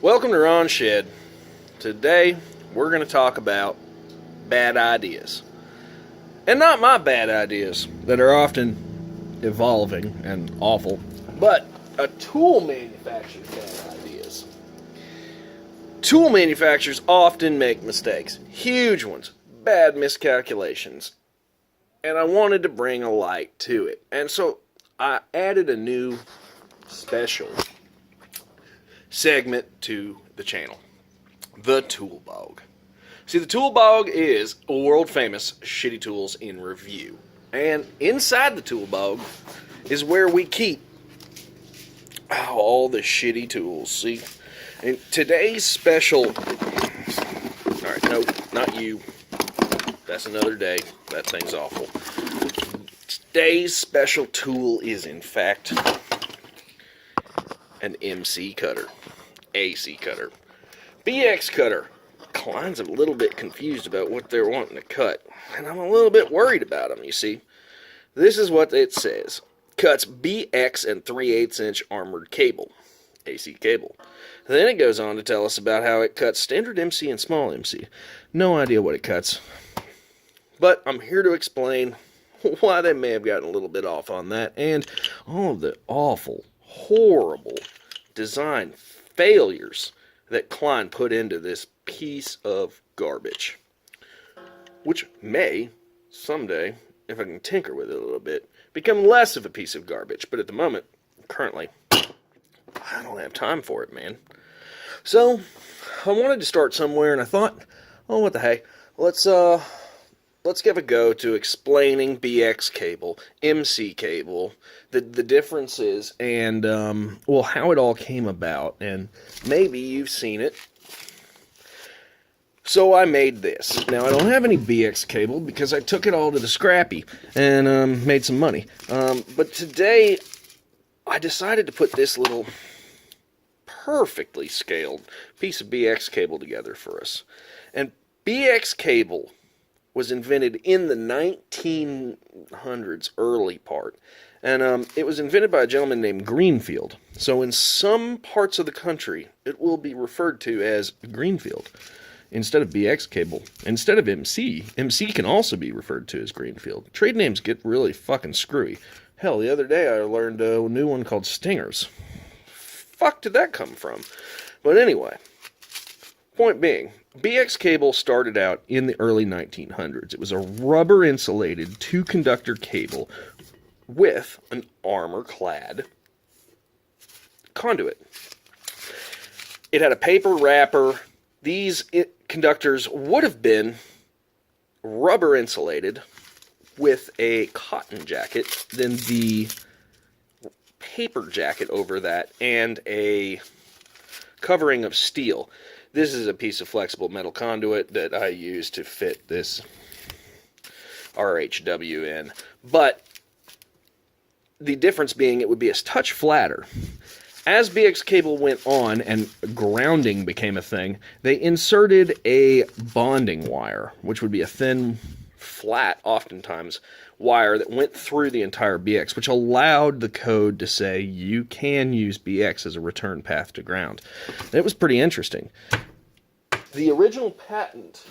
Welcome to Ron Shed. Today, we're going to talk about bad ideas. And not my bad ideas that are often evolving and awful, but a tool manufacturer's bad ideas. Tool manufacturers often make mistakes, huge ones, bad miscalculations. And I wanted to bring a light to it. And so I added a new special segment to the channel, the Tool Bog. See, the Tool Bog is a world famous shitty tools in review, and inside the Tool Bog is where we keep all the shitty tools. See, and today's special. All right, no, not you. That's another day. That thing's awful. Today's special tool is, in fact, an MC cutter, AC cutter, BX cutter. Klein's a little bit confused about what they're wanting to cut, and I'm a little bit worried about them, you see. This is what it says. Cuts BX and 3/8 inch armored cable, AC cable. And then it goes on to tell us about how it cuts standard MC and small MC. No idea what it cuts, but I'm here to explain why they may have gotten a little bit off on that, and all of the awful, horrible design failures that Klein put into this piece of garbage, which may someday, if I can tinker with it a little bit, become less of a piece of garbage. But at the moment, currently, I don't have time for it, man. So I wanted to start somewhere, and I thought, oh, what the heck, let's give a go to explaining BX cable, MC cable, the differences, and, well, how it all came about, and maybe you've seen it. So I made this. Now, I don't have any BX cable because I took it all to the scrappy and made some money. But today, I decided to put this little perfectly scaled piece of BX cable together for us. And BX cable was invented in the 1900s, early part. And it was invented by a gentleman named Greenfield. So in some parts of the country, it will be referred to as Greenfield instead of BX cable. Instead of MC, MC can also be referred to as Greenfield. Trade names get really fucking screwy. Hell, the other day I learned a new one called Stingers. Fuck did that come from? But anyway, point being, BX cable started out in the early 1900s. It was a rubber-insulated two-conductor cable with an armor-clad conduit. It had a paper wrapper. These conductors would have been rubber-insulated with a cotton jacket, then the paper jacket over that, and a covering of steel. This is a piece of flexible metal conduit that I use to fit this RHW in. But the difference being it would be a touch flatter. As BX cable went on and grounding became a thing, they inserted a bonding wire, which would be a thin, flat, oftentimes, wire that went through the entire BX, which allowed the code to say you can use BX as a return path to ground. And it was pretty interesting. The original patent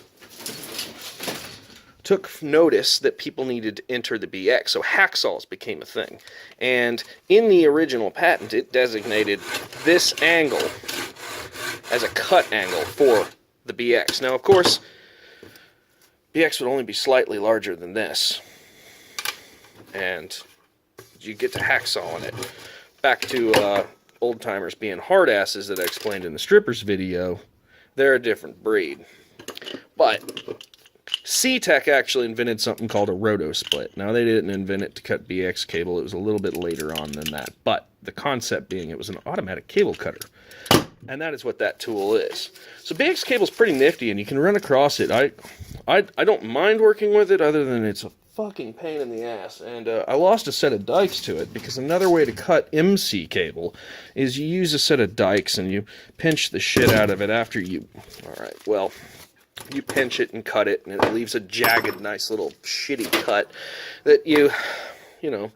took notice that people needed to enter the BX, so hacksaws became a thing. And in the original patent, it designated this angle as a cut angle for the BX. Now, of course, BX would only be slightly larger than this, and you get to hacksaw on it. Back to old-timers being hard-asses that I explained in the strippers video, they're a different breed. But C-Tech actually invented something called a roto-split. Now, they didn't invent it to cut BX cable. It was a little bit later on than that. But the concept being it was an automatic cable cutter. And that is what that tool is. So BX cable's pretty nifty, and you can run across it. I don't mind working with it, other than it's a fucking pain in the ass. And I lost a set of dikes to it, because another way to cut MC cable is you use a set of dikes and you pinch the shit out of it after you... Alright, well, you pinch it and cut it, and it leaves a jagged, nice little shitty cut that you know,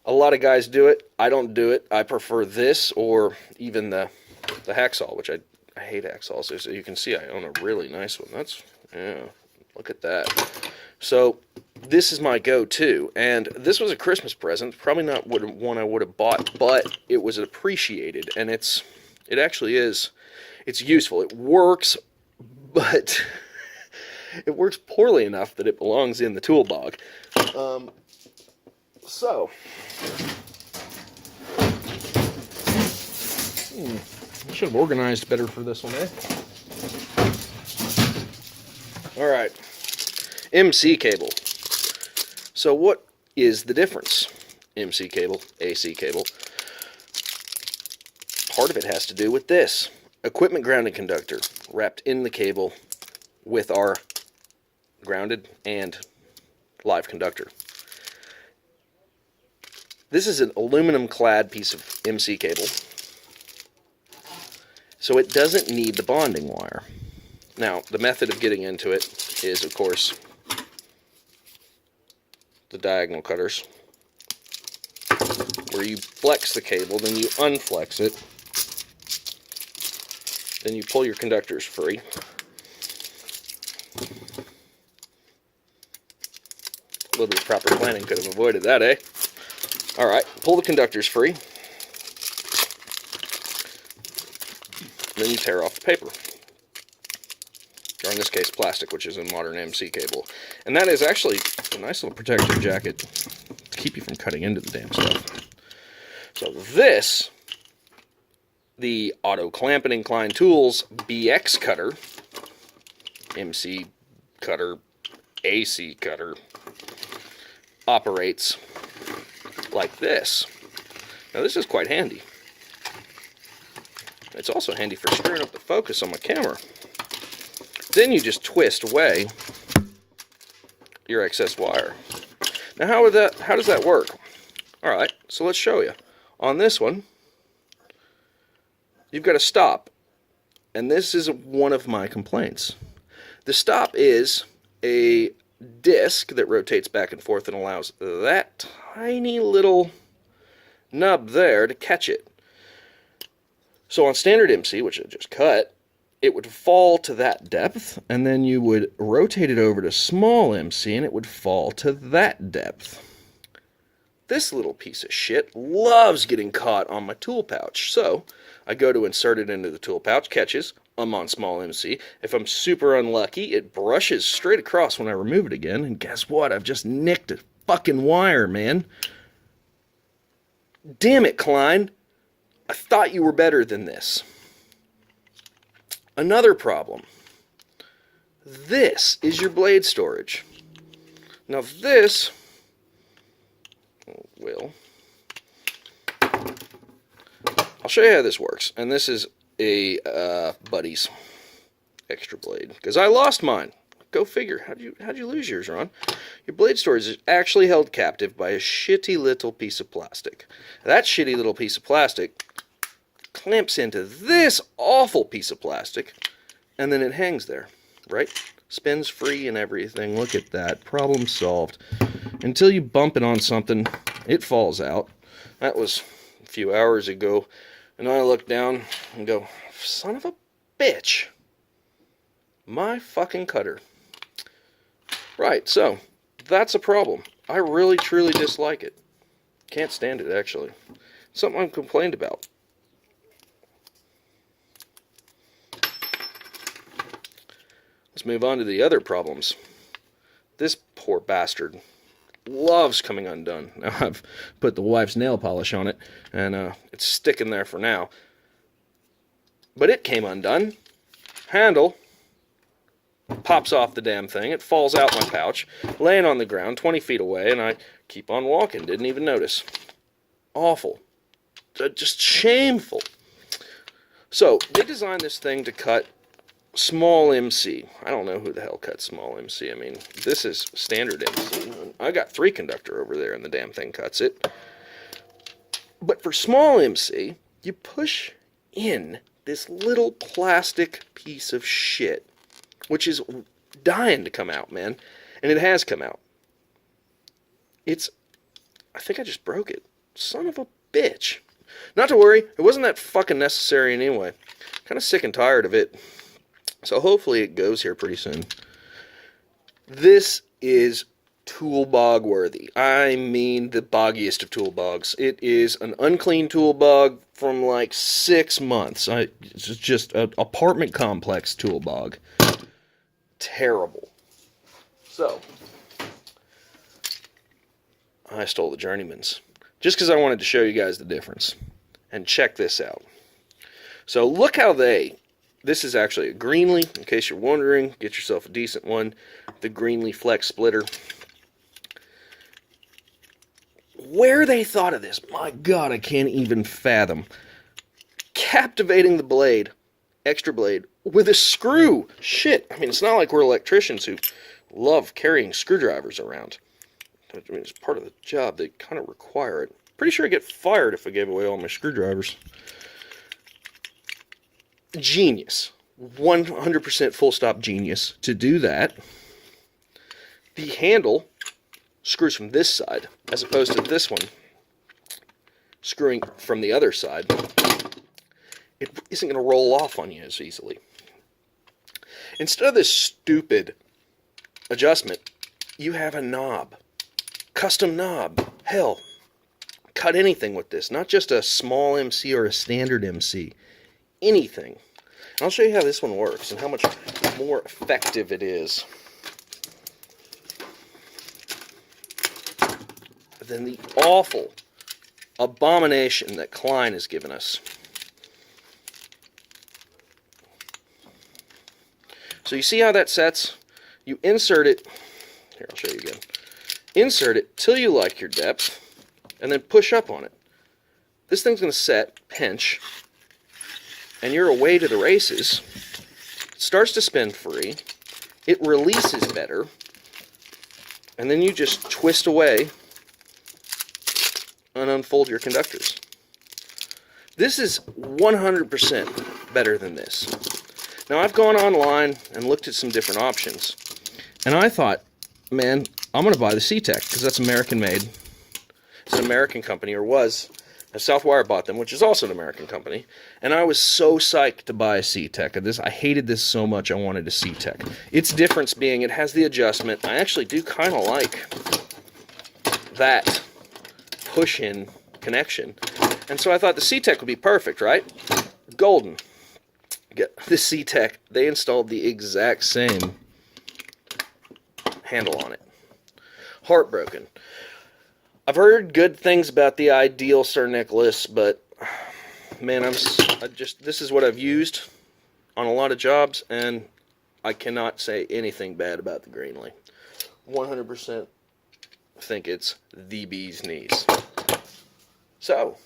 a lot of guys do it. I don't do it. I prefer this, or even the the hacksaw, which I hate hacksaws. As you can see, I own a really nice one. Yeah, look at that. So this is my go-to, and this was a Christmas present. Probably not one I would have bought, but it was appreciated, and it actually is. It's useful. It works, but it works poorly enough that it belongs in the tool bog. So, I should have organized better for this one, eh? All right, MC cable. So what is the difference? MC cable, AC cable. Part of it has to do with this. Equipment grounding conductor wrapped in the cable with our grounded and live conductor. This is an aluminum clad piece of MC cable, so it doesn't need the bonding wire. Now, the method of getting into it is, of course, the diagonal cutters, where you flex the cable, then you unflex it, then you pull your conductors free. A little bit of proper planning could have avoided that, eh? Alright, pull the conductors free. Then you tear off the paper. Or in this case, plastic, which is a modern MC cable. And that is actually a nice little protective jacket to keep you from cutting into the damn stuff. So this, the Auto Clampin' and Klein Tools BX cutter, MC cutter, AC cutter, operates like this. Now this is quite handy. It's also handy for screwing up the focus on my camera. Then you just twist away your excess wire. Now how does that work? Alright, so let's show you. On this one, you've got a stop. And this is one of my complaints. The stop is a disc that rotates back and forth and allows that tiny little nub there to catch it. So on standard MC, which I just cut, it would fall to that depth, and then you would rotate it over to small MC, and it would fall to that depth. This little piece of shit loves getting caught on my tool pouch, so I go to insert it into the tool pouch, catches, I'm on small MC. If I'm super unlucky, it brushes straight across when I remove it again, and guess what? I've just nicked a fucking wire, man. Damn it, Klein. I thought you were better than this. Another problem. This is your blade storage. Now this will... I'll show you how this works. And this is a Buddy's extra blade. Because I lost mine. Go figure. How'd you lose yours, Ron? Your blade storage is actually held captive by a shitty little piece of plastic. That shitty little piece of plastic clamps into this awful piece of plastic, and then it hangs there, right? Spins free and everything. Look at that. Problem solved. Until you bump it on something, it falls out. That was a few hours ago, and I look down and go, son of a bitch. My fucking cutter. Right, so that's a problem. I really, truly dislike it. Can't stand it, actually. Something I've complained about. Let's move on to the other problems. This poor bastard loves coming undone. Now I've put the wife's nail polish on it, and it's sticking there for now. But it came undone. Handle pops off the damn thing. It falls out my pouch, laying on the ground 20 feet away, and I keep on walking. Didn't even notice. Awful. Just shameful. So, they designed this thing to cut small MC. I don't know who the hell cuts small MC. I mean, this is standard MC. I got 3 conductor over there, and the damn thing cuts it. But for small MC, you push in this little plastic piece of shit, which is dying to come out, man. And it has come out. I think I just broke it. Son of a bitch. Not to worry, it wasn't that fucking necessary anyway. Kind of sick and tired of it. So hopefully it goes here pretty soon. This is tool bog worthy. I mean the boggiest of tool bogs. It is an unclean tool bog from like 6 months. It's just an apartment complex tool bog. Terrible. So, I stole the Journeyman's. Just because I wanted to show you guys the difference. And check this out. So look how this is actually a Greenlee, in case you're wondering. Get yourself a decent one. The Greenlee Flex Splitter. Where they thought of this, my God, I can't even fathom. Captivating the blade, extra blade, with a screw. Shit, I mean, it's not like we're electricians who love carrying screwdrivers around. I mean, it's part of the job. They kind of require it. Pretty sure I'd get fired if I gave away all my screwdrivers. Genius. 100% full stop genius. To do that, the handle screws from this side, as opposed to this one screwing from the other side. It isn't going to roll off on you as easily. Instead of this stupid adjustment, you have a knob. Custom knob. Hell, cut anything with this. Not just a small MC or a standard MC. Anything. And I'll show you how this one works and how much more effective it is than the awful abomination that Klein has given us. So you see how that sets? You insert it. Here, I'll show you again. Insert it till you like your depth, and then push up on it. This thing's going to set, pinch, and you're away to the races. It starts to spin free. It releases better. And then you just twist away and unfold your conductors. This is 100% better than this. Now, I've gone online and looked at some different options. And I thought, man, I'm going to buy the C-Tech because that's American made. It's an American company, or was. Southwire bought them, which is also an American company. And I was so psyched to buy a C-Tech. I hated this so much I wanted a C-Tech. Its difference being it has the adjustment. I actually do kind of like that push-in connection. And so I thought the C-Tech would be perfect, right? Golden. Get the C-Tech. They installed the exact same handle on it. Heartbroken. I've heard good things about the Ideal Sir Nicholas, but man, this is what I've used on a lot of jobs, and I cannot say anything bad about the Greenlee. 100% think it's the bee's knees. So,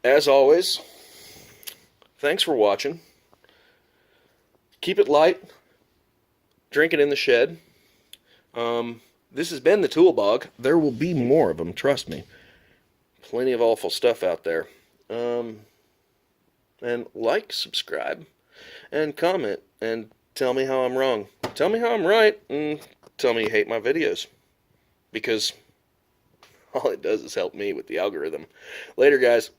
as always, thanks for watching. Keep it light. Drink it in the shed. This has been the Tool Bog. There will be more of them, trust me. Plenty of awful stuff out there. And like, subscribe, and comment, and tell me how I'm wrong. Tell me how I'm right, and tell me you hate my videos. Because all it does is help me with the algorithm. Later, guys.